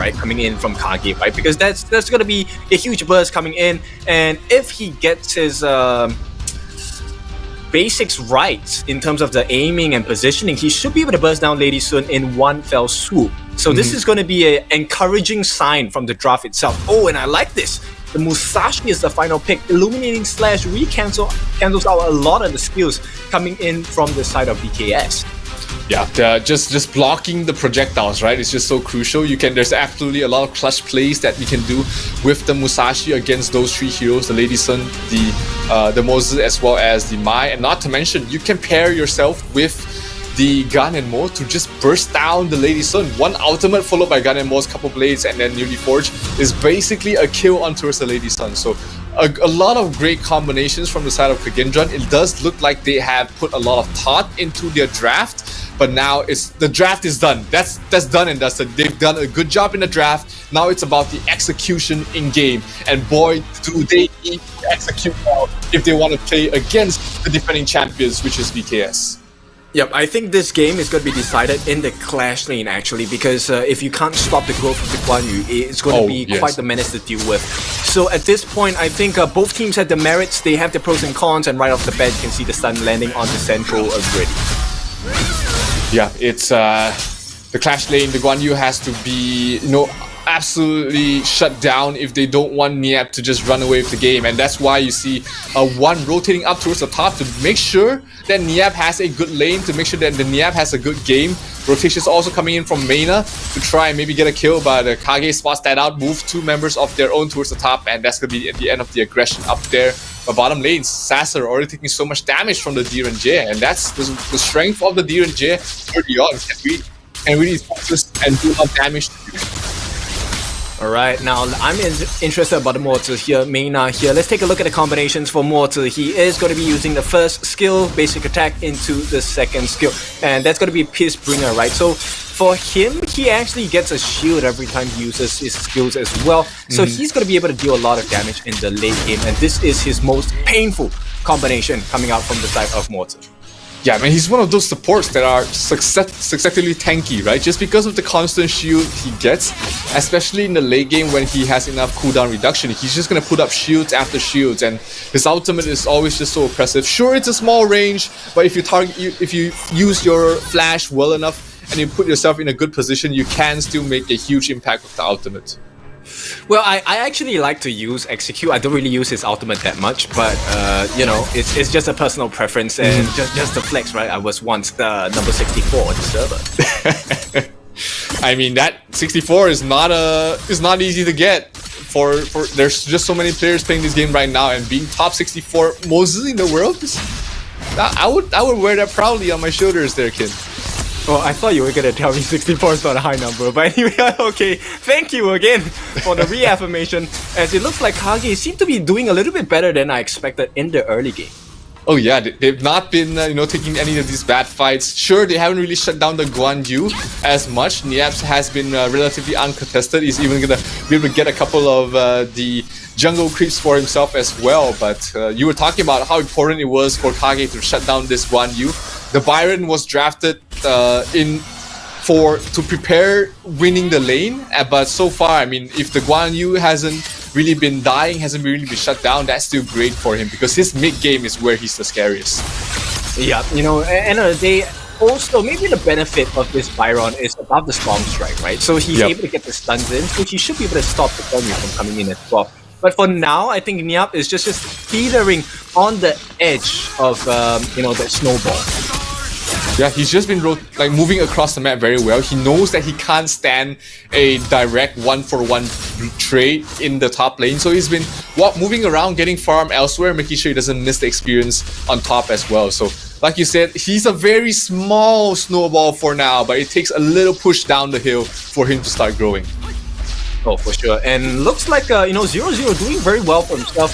right, coming in from Kage, right? Because that's going to be a huge burst coming in, and if he gets his basics right in terms of the aiming and positioning, he should be able to burst down Lady Sun in one fell swoop. So this is going to be an encouraging sign from the draft itself. Oh, and I like this. The Musashi is the final pick. Illuminating Slash cancels out a lot of the skills coming in from the side of BKS. Yeah, just blocking the projectiles, right? It's just so crucial. There's absolutely a lot of clutch plays that we can do with the Musashi against those three heroes, the Lady Sun, the Moses, as well as the Mai. And not to mention, you can pair yourself with the Gun and Mo to just burst down the Lady Sun. One ultimate followed by Gun and Mo's couple blades and then Newly Forged is basically a kill on towards the Lady Sun. So a lot of great combinations from the side of KAGENDRA. It does look like they have put a lot of thought into their draft, but now the draft is done. That's done and dusted. They've done a good job in the draft. Now it's about the execution in game, and boy, do they need to execute well if they want to play against the defending champions, which is VKS. Yep, I think this game is going to be decided in the clash lane actually, because if you can't stop the growth of the Guan Yu, it's going to be quite the menace to deal with. So at this point, I think both teams have the merits, they have the pros and cons, and right off the bat you can see the stun landing on the central already. Yeah, it's the clash lane. The Guan Yu has to be, absolutely shut down if they don't want Niap to just run away with the game, and that's why you see one rotating up towards the top to make sure that Niap has a good lane, to make sure that the Niap has a good game. Rotations also coming in from Meina to try and maybe get a kill, but Kage spots that out, move two members of their own towards the top, and that's gonna be at the end of the aggression up there. But bottom lane, Sasser already taking so much damage from the D-Ren, and that's the strength of the D-Ren early on. Can really focus and do a lot of damage to you. Alright, now I'm interested about the Mortar here, Meina here. Let's take a look at the combinations for Mortar. He is going to be using the first skill, basic attack, into the second skill. And that's going to be Piercebringer, right? So for him, he actually gets a shield every time he uses his skills as well. So he's going to be able to deal a lot of damage in the late game. And this is his most painful combination coming out from the side of Mortar. Yeah, man, he's one of those supports that are successfully tanky, right? Just because of the constant shield he gets, especially in the late game when he has enough cooldown reduction, he's just gonna put up shields after shields, and his ultimate is always just so oppressive. Sure, it's a small range, but if you use your flash well enough and you put yourself in a good position, you can still make a huge impact with the ultimate. Well, I actually like to use Execute. I don't really use his ultimate that much, but it's just a personal preference and just the flex, right? I was once the number 64 on the server. I mean, that 64 is not easy to get. There's just so many players playing this game right now, and being top 64 mostly in the world, I would wear that proudly on my shoulders there, kid. Well, I thought you were gonna tell me 64 is not a high number, but anyway, okay. Thank you again for the reaffirmation, as it looks like Kage seemed to be doing a little bit better than I expected in the early game. Oh yeah, they've not been taking any of these bad fights. Sure, they haven't really shut down the Guan Yu as much. Niaps has been relatively uncontested. He's even gonna be able to get a couple of the jungle creeps for himself as well. But you were talking about how important it was for Kage to shut down this Guan Yu. The Byron was drafted to prepare winning the lane, but so far, I mean, if the Guan Yu hasn't really been dying, hasn't really been shut down, that's still great for him, because his mid game is where he's the scariest. Yeah, at the end of the day, also maybe the benefit of this Byron is above the Storm Strike, right? So he's able to get the stuns in, so he should be able to stop the Guan Yu from coming in as well. But for now, I think Niap is just teetering on the edge of the snowball. Yeah, he's just been moving across the map very well. He knows that he can't stand a direct one-for-one trade in the top lane, so he's been moving around, getting farm elsewhere, making sure he doesn't miss the experience on top as well. So, like you said, he's a very small snowball for now, but it takes a little push down the hill for him to start growing. Oh, for sure. And looks like 0-0 doing very well for himself.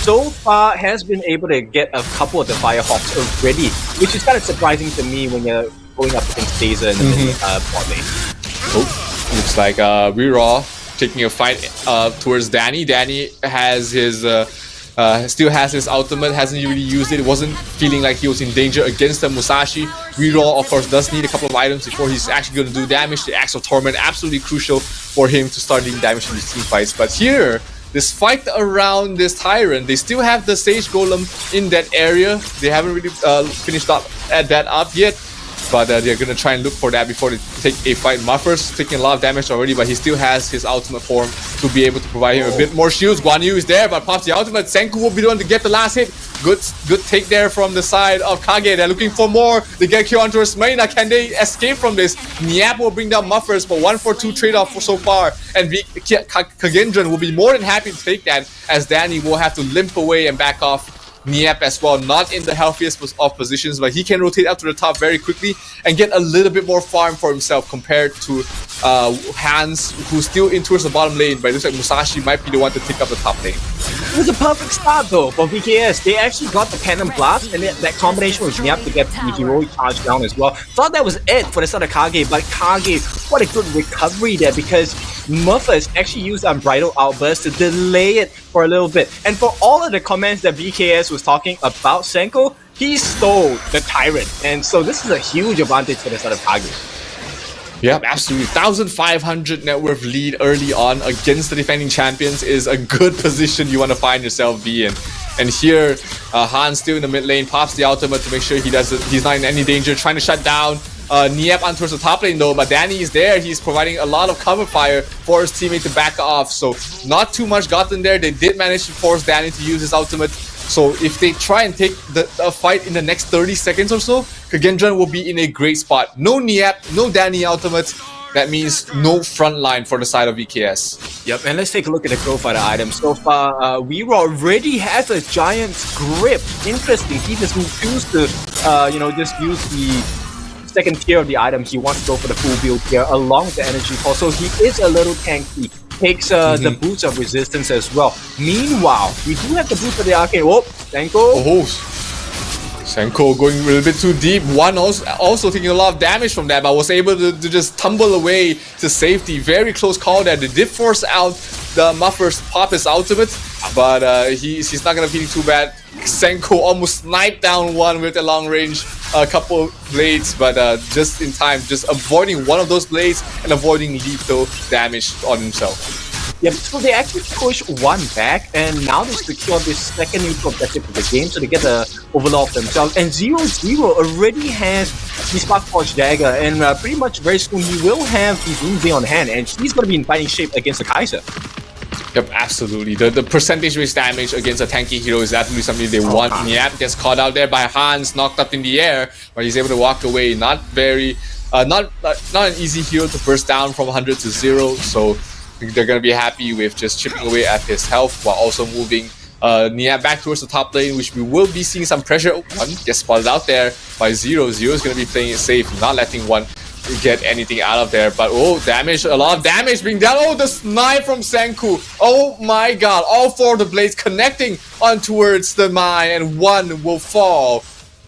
So far has been able to get a couple of the Firehawks already, which is kind of surprising to me when you're going up against Dazer in the bot lane. Oh, looks like We're taking a fight towards Danny. Danny has his Still has his ultimate, hasn't really used it. It wasn't feeling like he was in danger against the Musashi. Reroll, of course, does need a couple of items before he's actually going to do damage. The Axe of Torment, absolutely crucial for him to start doing damage in these team fights. But here, this fight around this Tyrant, they still have the Sage Golem in that area. They haven't really finished up that up yet. But they're going to try and look for that before they take a fight. Muffer's taking a lot of damage already, but he still has his ultimate form to be able to provide him a bit more shields. Guan Yu is there, but pops the ultimate. Senku will be the one to get the last hit. Good take there from the side of Kage. They're looking for more. They get kill onto his Maina. Can they escape from this? Nyap will bring down Muffers, but 1-for-2 trade-off for so far. And Kagendran will be more than happy to take that, as Danny will have to limp away and back off. Niap as well, not in the healthiest of positions, but he can rotate up to the top very quickly and get a little bit more farm for himself compared to Hans, who's still in towards the bottom lane, but it looks like Musashi might be the one to take up the top lane. It was a perfect start though for VKS. They actually got the Cannon Blast, and that combination with Nyap to get the heroic charge down as well. Thought that was it for the start of Kage, but Kage, what a good recovery there, because Muffers actually used Unbridled Outburst to delay it for a little bit. And for all of the comments that VKS was talking about Senko, he stole the Tyrant. And so this is a huge advantage for the start of Kage. Yeah, absolutely. 1,500 net worth lead early on against the defending champions is a good position you want to find yourself be in. And here, Han still in the mid lane, pops the ultimate to make sure he's not in any danger, trying to shut down Niep on towards the top lane though, but Danny is there. He's providing a lot of cover fire for his teammate to back off, so not too much gotten there. They did manage to force Danny to use his ultimate, so if they try and take the fight in the next 30 seconds or so, Kagendran will be in a great spot. No Niep, no Danny ultimate. That means no front line for the side of VKS. Yep, and let's take a look at the Growth Fighter items. So far, VIVO already has a Giant's Grip. Interesting, he just chooses to, just use the second tier of the item. He wants to go for the full build here along with the energy core, so he is a little tanky. Takes the boost of resistance as well. Meanwhile, we do have the boost of the arcane. Oh, Senko. Oh, Senko going a little bit too deep. One also taking a lot of damage from that, but was able to just tumble away to safety. Very close call there. They did force out the Muffers pop his ultimate, but he's not gonna be too bad. Senko almost sniped down one with a long range couple blades, but just in time, just avoiding one of those blades and avoiding lethal damage on himself. Yep, so they actually push one back, and now they secure this second neutral objective of the game, so they get the overlord themselves. And 0-0 already has the Sparkforge Dagger, and pretty much very soon he will have the Doomsday on hand, and he's going to be in fighting shape against the Kaiser. Yep, absolutely. The percentage-based damage against a tanky hero is absolutely something they want. Nyap gets caught out there by Hans, knocked up in the air, but he's able to walk away. Not very, not an easy hero to burst down from 100 to 0, so they're going to be happy with just chipping away at his health while also moving Nia back towards the top lane, which we will be seeing some pressure. One gets spotted out there by 0. 0 is going to be playing it safe, not letting one get anything out of there. But oh, damage, a lot of damage being done. Oh, the snipe from Senku. Oh my god, all 4 of the blades connecting on towards the Mai, and one will fall.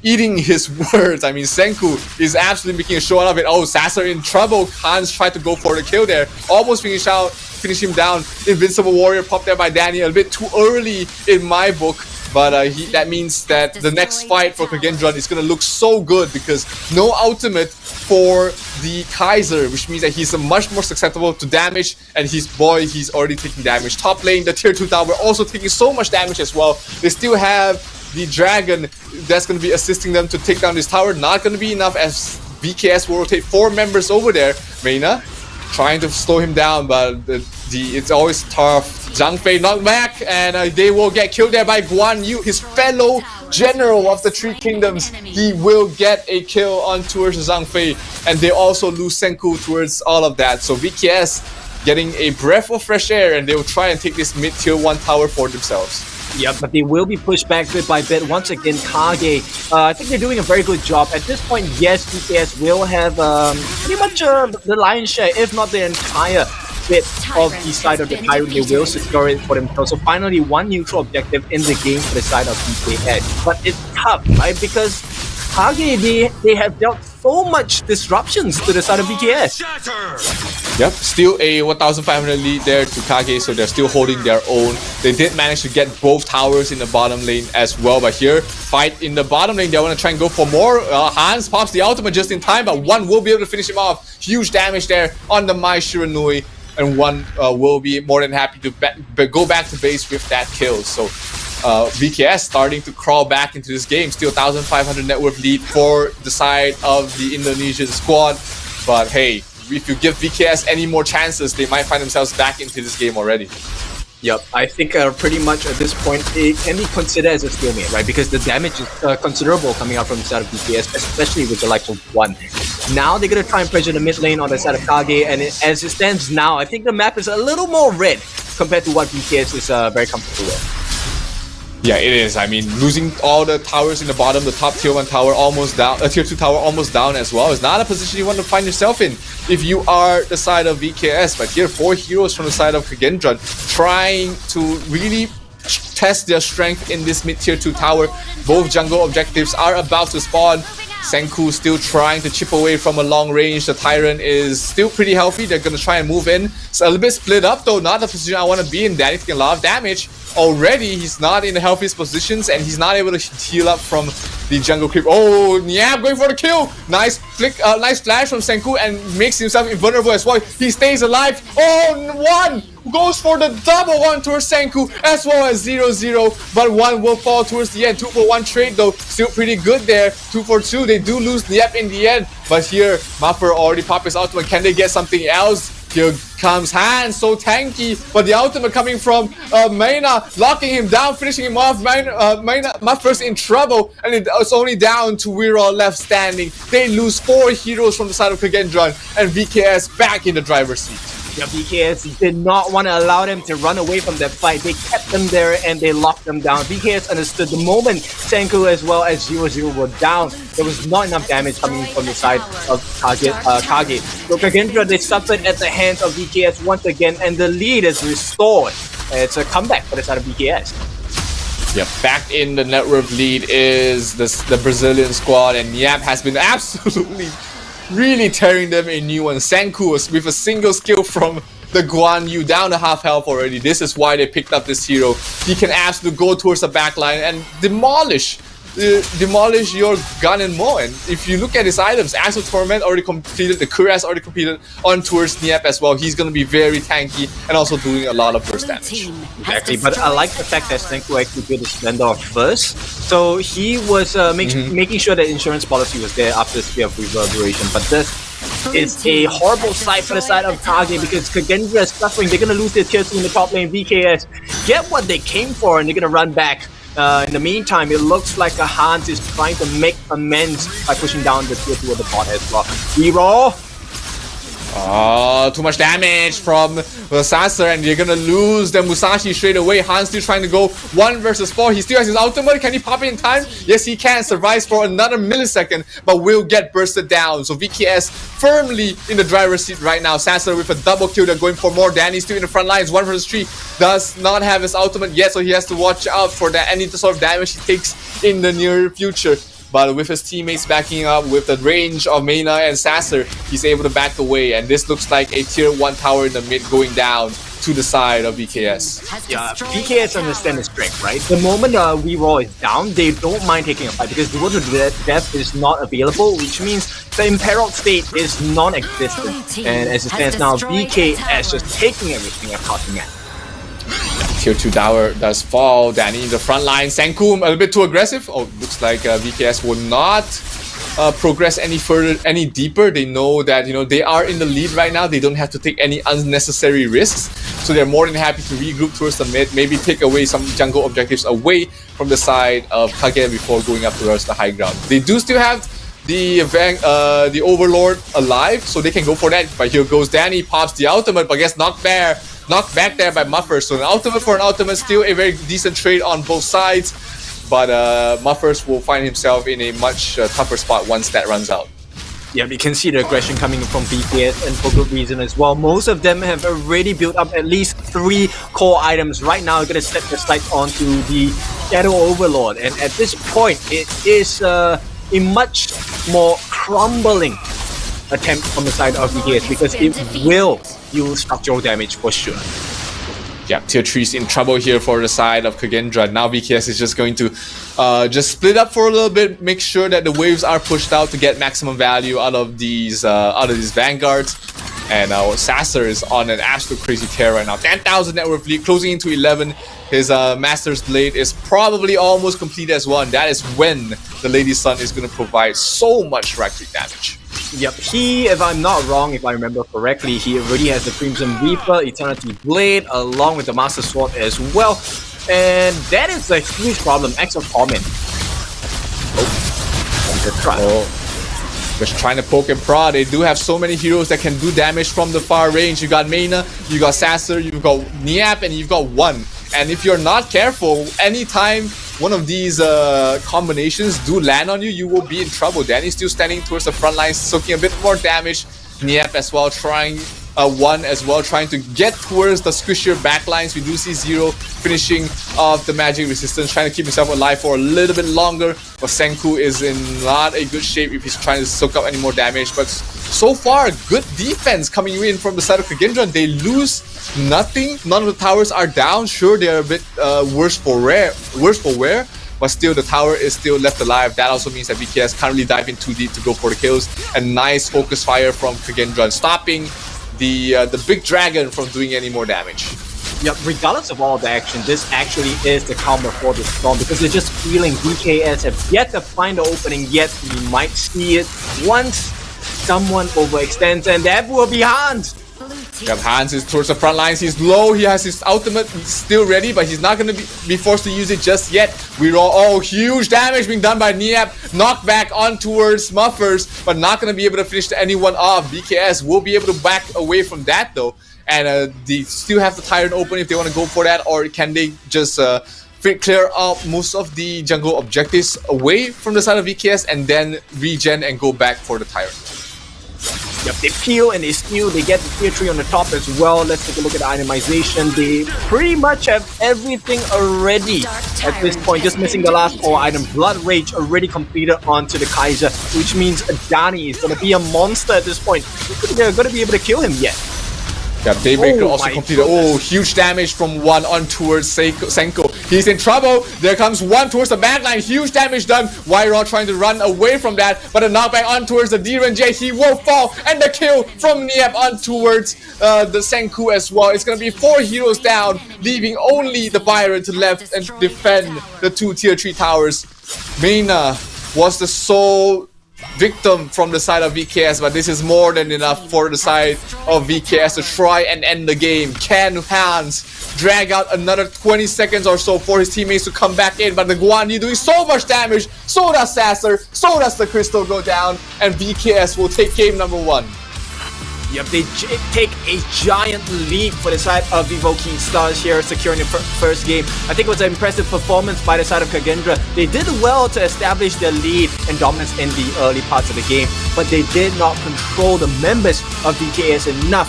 Eating his words. I mean, Senku is absolutely making a show out of it. Oh, Sasser in trouble. Hans tried to go for the kill there. Almost finish him down. Invincible Warrior popped there by Danny a bit too early in my book. But that means that the next fight for Kagendran is going to look so good, because no ultimate for the Kaiser, which means that he's much more susceptible to damage, and he's already taking damage. Top lane, the tier 2 tower also taking so much damage as well. They still have the dragon that's going to be assisting them to take down this tower. Not going to be enough, as VKS will rotate 4 members over there. Reina trying to slow him down, but it's always tough. Zhang Fei knocked back, and they will get killed there by Guan Yu, his fellow general of the 3 kingdoms. He will get a kill on towards Zhang Fei, and they also lose Senku towards all of that. So VKS getting a breath of fresh air, and they will try and take this mid tier 1 tower for themselves. Yep, but they will be pushed back bit by bit. Once again, Kage, I think they're doing a very good job. At this point, yes, VKS will have pretty much the lion's share, if not the entire bit of the side of the Tyrant. They will secure it for themselves. So finally, one neutral objective in the game for the side of VKS. But it's tough, right? Because Kage, they have dealt so much disruptions to the side of BKS. Yep, still a 1,500 lead there to Kage, so they're still holding their own. They did manage to get both towers in the bottom lane as well, but here, fight in the bottom lane, they want to try and go for more. Hans pops the ultimate just in time, but one will be able to finish him off. Huge damage there on the Mai Shiranui, and one will be more than happy to go back to base with that kill. So VKS starting to crawl back into this game. Still 1,500 net worth lead for the side of the Indonesian squad. But hey, if you give VKS any more chances, they might find themselves back into this game already. Yep, I think pretty much at this point it can be considered as a stalemate, right? Because the damage is considerable coming out from the side of BKS, especially with the likes of one. Now they're gonna try and pressure the mid lane on the side of Kage, and as it stands now, I think the map is a little more red compared to what BKS is very comfortable with. Yeah, it is. I mean, losing all the towers in the bottom, the top tier 1 tower almost down, tier 2 tower almost down as well, is not a position you want to find yourself in if you are the side of VKS. But here, 4 heroes from the side of KAGENDRA trying to really test their strength in this mid-tier 2 tower. Both jungle objectives are about to spawn. Senku still trying to chip away from a long range. The Tyrant is still pretty healthy. They're going to try and move in. It's a little bit split up though, not the position I want to be in. Danny taking a lot of damage. Already, he's not in the healthiest positions and he's not able to heal up from the jungle creep. Oh, yeah, going for the kill. Nice flick, nice flash from Senku and makes himself invulnerable as well. He stays alive. Oh, one goes for the double one towards Senku as well as 0-0, but one will fall towards the end. 2-for-1 trade though, still pretty good there. 2-for-2, they do lose Niep in the end, but here Muffer already popped his ultimate. Can they get something else? Here comes Hans, so tanky, but the ultimate coming from Mayna, locking him down, finishing him off. Muffer's in trouble, and it's only down to We're left standing. They lose 4 heroes from the side of KAGENDRA, and VKS back in the driver's seat. Yeah, BKS did not want to allow them to run away from that fight. They kept them there and they locked them down. BKS understood the moment Senku as well as 0-0 were down, there was not enough damage coming from the side of Kage. So KAGENDRA, they suffered at the hands of BKS once again, and the lead is restored. It's a comeback for the side of BKS. Yep, back in the net worth lead is the Brazilian squad, and Yap has been absolutely really tearing them a new one. Senku was with a single skill from the Guan Yu down to half health already. This is why they picked up this hero. He can absolutely go towards the backline and demolish your Gun and Mo. And if you look at his items, Axel Torment already completed, the Kuras already completed on towards Niep as well. He's going to be very tanky and also doing a lot of burst damage. Exactly, but I like the fact that Senku actually did the Splendor first. So he was making sure that insurance policy was there after the Spear of Reverberation. But this is a horrible sight for the side of Kage because KAGENDRA is suffering. They're going to lose their tier 2 in the top lane. VKS get what they came for and they're going to run back. In the meantime, it looks like Hans is trying to make amends by pushing down the tier 2 of the bot as well. Reroll. Oh, too much damage from Sasser, and you're gonna lose the Musashi straight away. Hans still trying to go 1 versus 4. He still has his ultimate. Can he pop it in time? Yes, he can. Survives for another millisecond, but will get bursted down. So VKS firmly in the driver's seat right now. Sasser with a double kill. They're going for more. Danny still in the front lines. 1 versus 3. Does not have his ultimate yet, so he has to watch out for that any sort of damage he takes in the near future. But with his teammates backing up, with the range of Mayna and Sasser, he's able to back away. And this looks like a tier 1 tower in the mid going down to the side of VKS. Yeah, VKS understand the strength, right? The moment Weeraw is down, they don't mind taking a fight because Duel to Death is not available, which means the Imperiled state is non-existent. And as it stands now, VKS just taking everything across the map. Tier 2 tower does fall. Danny in the front line. Senku a little bit too aggressive. Oh, looks like VKS will not progress any further, any deeper. They know that, you know, they are in the lead right now. They don't have to take any unnecessary risks. So they're more than happy to regroup towards the mid, maybe take away some jungle objectives away from the side of Kage before going up towards the high ground. They do still have the Overlord alive, so they can go for that. But here goes Danny, pops the ultimate, but gets knocked back there by Muffer. So an ultimate for an ultimate, still a very decent trade on both sides. But Muffers will find himself in a much tougher spot once that runs out. Yeah, we can see the aggression coming from BKS, and for good reason as well. Most of them have already built up at least 3 core items. Right now, we're going to set the sights onto the Shadow Overlord. And at this point, it is a much more crumbling attempt from the side of VKS because it will use structural damage for sure. Yeah, tier 3 is in trouble here for the side of KAGENDRA. Now VKS is just going to just split up for a little bit, make sure that the waves are pushed out to get maximum value out of these vanguards. And Sasser is on an absolute crazy tear right now. 10,000 net worth lead, closing into 11. His Master's Blade is probably almost complete as well. And that is when the Lady Sun is going to provide so much right click damage. Yep, he, if I'm not wrong, if I remember correctly, he already has the Crimson Reaper, Eternity Blade, along with the Master Sword as well. And that is a huge problem. X of Torment. Just trying to poke and prod. They do have so many heroes that can do damage from the far range. You got Meina, you got Sasser, you've got Niap, and you've got One. And if you're not careful, anytime one of these combinations do land on you, you will be in trouble. Danny's still standing towards the front lines, soaking a bit more damage. Niap as well, trying One as well, trying to get towards the squishier backlines. We do see Zero finishing off the magic resistance, trying to keep himself alive for a little bit longer. But Senku is in not a good shape if he's trying to soak up any more damage. But so far, good defense coming in from the side of KAGENDRA. They lose nothing. None of the towers are down. Sure, they're a bit worse for wear. But still, the tower is still left alive. That also means that VKS can't really dive in too deep to go for the kills. And nice focus fire from KAGENDRA, stopping the big dragon from doing any more damage. Yep, regardless of all the action, this actually is the counter for the Storm because they're just feeling VKS have yet to find the opening, yet we might see it once someone overextends, and that will be Hans. Yep, Hans is towards the front lines. He's low. He has his ultimate still ready, but he's not going to be forced to use it just yet. Huge damage being done by Niap. Knockback on towards Muffers, but not going to be able to finish anyone off. VKS will be able to back away from that though. And they still have the Tyrant open if they want to go for that, or can they just clear out most of the jungle objectives away from the side of VKS and then regen and go back for the Tyrant. Yep, they peel and they steal, they get the tier 3 on the top as well. Let's take a look at the itemization. They pretty much have everything already at this point, just missing the last 4 items. Blood Rage already completed onto the Kaiser, which means Danny is going to be a monster at this point. They're going to be able to kill him yet. Yeah, Daybreaker also completed. Oh, huge damage from One on towards Senko. He's in trouble. There comes One towards the backline. Huge damage done. Wyraw trying to run away from that, but a knockback on towards the D-Ren-J. He will fall, and the kill from Niap on towards the Senku as well. It's going to be 4 heroes down, leaving only the Byron to left and defend the 2 tier 3 towers. Meina was the sole victim from the side of VKS, but this is more than enough for the side of VKS to try and end the game. Can Hans drag out another 20 seconds or so for his teammates to come back in? But the Guan Yu doing so much damage, so does Sasser, so does the Crystal go down, and VKS will take game number 1. Yep, they take a giant lead for the side of VIVO KEYD Stars here, securing the first game. I think it was an impressive performance by the side of KAGENDRA. They did well to establish their lead and dominance in the early parts of the game, but they did not control the members of VKS enough,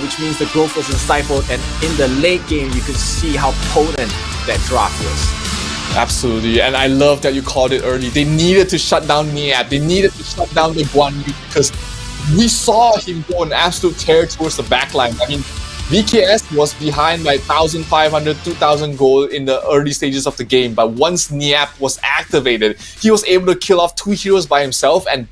which means the growth was stifled, and in the late game, you could see how potent that draft was. Absolutely, and I love that you called it early. They needed to shut down Niap. They needed to shut down the Guan Yu because we saw him go an absolute tear towards the backline. I mean, VKS was behind by 1,500, 2,000 gold in the early stages of the game, but once Niap was activated, he was able to kill off 2 heroes by himself, and